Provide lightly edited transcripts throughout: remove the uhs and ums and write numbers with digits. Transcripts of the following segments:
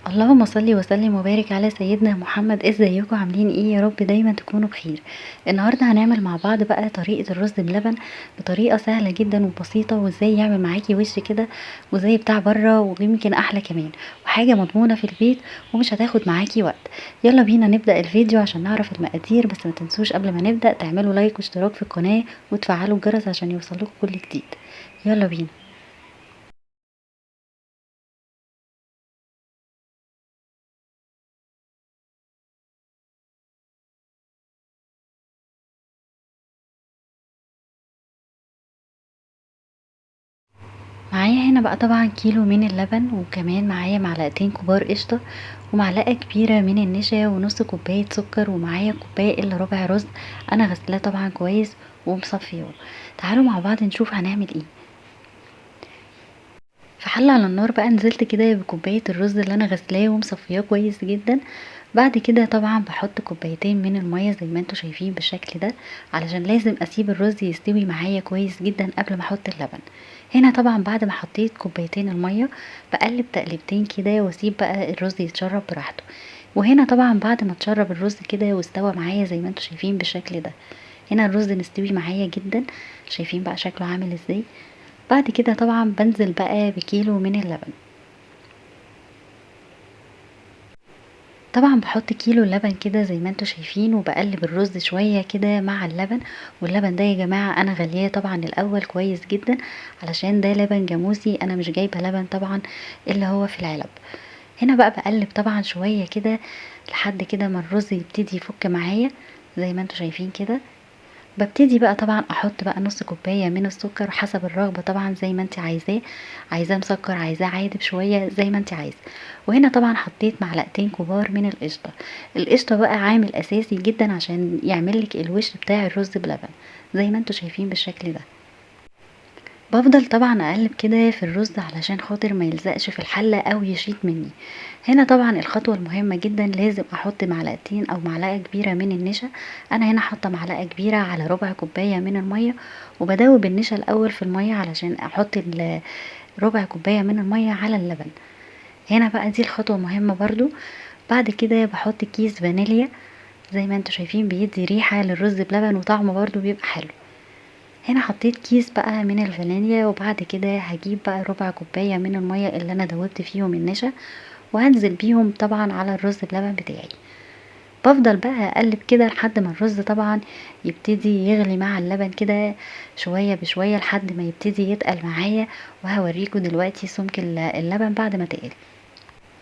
اللهم صل وسلم وبارك على سيدنا محمد. ازيكم عاملين ايه؟ يا رب دايما تكونوا بخير. النهارده هنعمل مع بعض بقى طريقه الرز بلبن بطريقه سهله جدا وبسيطه، وازاي يعمل معاكي وش كده وزي بتاع بره ويمكن احلى كمان، وحاجه مضمونه في البيت ومش هتاخد معاكي وقت. يلا بينا نبدا الفيديو عشان نعرف المقادير، بس ما تنسوش قبل ما نبدا تعملوا لايك واشتراك في القناه وتفعلوا الجرس عشان يوصلكوا كل جديد. يلا بينا. معايا هنا بقى طبعا كيلو من اللبن، وكمان معايا معلقتين كبار قشطة، ومعلقة كبيرة من النشا، ونص كوباية سكر، ومعايا كوباية الا ربع رز انا غسلاه طبعا كويس ومصفياه. تعالوا مع بعض نشوف هنعمل ايه. في حلة على النار بقى نزلت كده بكوباية الرز اللي انا غسلاه ومصفياه كويس جدا. بعد كده طبعا بحط كوبايتين من المية زي ما انتوا شايفين بالشكل ده، علشان لازم اسيب الرز يستوي معايا كويس جدا قبل ما احط اللبن. هنا طبعا بعد ما حطيت كوبايتين المية بقلب تقلبتين كده، واسيب بقى الرز يتشرب براحته. وهنا طبعا بعد ما اتشرب الرز كده واستوى معايا زي ما انتوا شايفين بالشكل ده، هنا الرز مستوي معايا جدا. شايفين بقى شكله عامل ازاي؟ بعد كده طبعا بنزل بقى بكيلو من اللبن. طبعا بحط كيلو اللبن كده زي ما انتوا شايفين، وبقلب الرز شوية كده مع اللبن. واللبن ده يا جماعة انا غلياه طبعا الاول كويس جدا، علشان ده لبن جاموسي، انا مش جايبة لبن طبعا اللي هو في العلب. هنا بقى بقلب طبعا شوية كده لحد كده ما الرز يبتدي يفك معايا زي ما انتوا شايفين كده. ببتدي بقى طبعا احط بقى نص كوباية من السكر حسب الرغبة طبعا زي ما انت عايزاه، عايزاه مسكر عايزاه عادي بشوية زي ما انت عايزة. وهنا طبعا حطيت معلقتين كبار من القشطة. القشطة بقى عامل اساسي جدا عشان يعملك الوش بتاع الرز بلبن زي ما انتوا شايفين بالشكل ده. بافضل طبعًا أقلّب كده في الرز علشان خاطر ما يلزقش في الحلة أو يشيط مني. هنا طبعًا الخطوة المهمة جدًا لازم أحط معلقتين أو معلقة كبيرة من النشا. أنا هنا حاطة معلقة كبيرة على ربع كوباية من المَيّة، وبادوب النشا الأول في المَيّة علشان أحط ربع كوباية من المَيّة على اللبن. هنا بقى دي الخطوة مهمة برضه. بعد كده باحط كيس فانيليا زي ما انتم شايفين، بيدّي ريحة للرز بلبن وطعمه برضه بيبقى حلو. هنا حطيت كيس بقى من الفانيليا، وبعد كده هجيب بقى ربع كوباية من المية اللي انا دوبت فيهم النشا، وهنزل بيهم طبعا على الرز بلبن بتاعي. بفضل بقى اقلب كده لحد ما الرز طبعا يبتدي يغلي مع اللبن كده شوية بشوية لحد ما يبتدي يتقل معايا. وهوريكم دلوقتي سمك اللبن بعد ما تقل.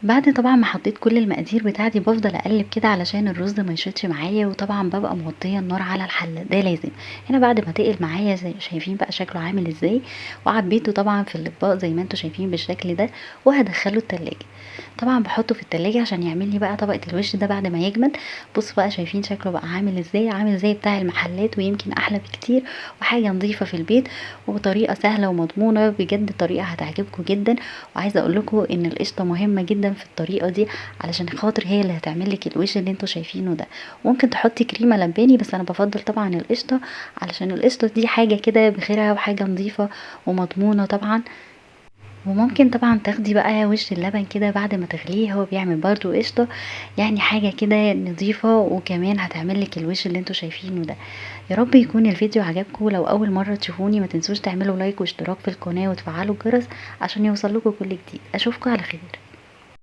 بعد طبعا ما حطيت كل المقادير بتاعتي بفضل اقلب كده علشان الرز ما يشيطش معايا، وطبعا ببقى موطيه النار على الحله، ده لازم. هنا بعد ما تقل معايا زي شايفين بقى شكله عامل ازاي، وعبيته طبعا في الاطباق زي ما انتوا شايفين بالشكل ده، وهدخله التلاجة. طبعا بحطه في التلاجة عشان يعمل لي بقى طبقه الوش ده بعد ما يجمد. بصوا بقى شايفين شكله بقى عامل ازاي، عامل زي بتاع المحلات ويمكن احلى بكتير، وحاجه نظيفه في البيت وبطريقه سهله ومضمونه بجد. طريقه هتعجبكم جدا. وعايزه اقول لكم ان القشطه مهمه جدا في الطريقه دي، علشان خاطر هي اللي هتعمل لك الوش اللي انتوا شايفينه ده. ممكن تحطي كريمه لباني، بس انا بفضل طبعا القشطه، علشان القشطه دي حاجه كده بخيرها وحاجه نظيفه ومضمونه طبعا. وممكن طبعا تاخدي بقى وش اللبن كده بعد ما تغليه، هو بيعمل برضو قشطه، يعني حاجه كده نظيفه، وكمان هتعمل لك الوش اللي انتوا شايفينه ده. يا رب يكون الفيديو عجبكم. لو اول مره تشوفوني ما تنسوش تعملوا لايك واشتراك في القناه وتفعلوا الجرس عشان يوصلكوا كل جديد. اشوفكم على خير.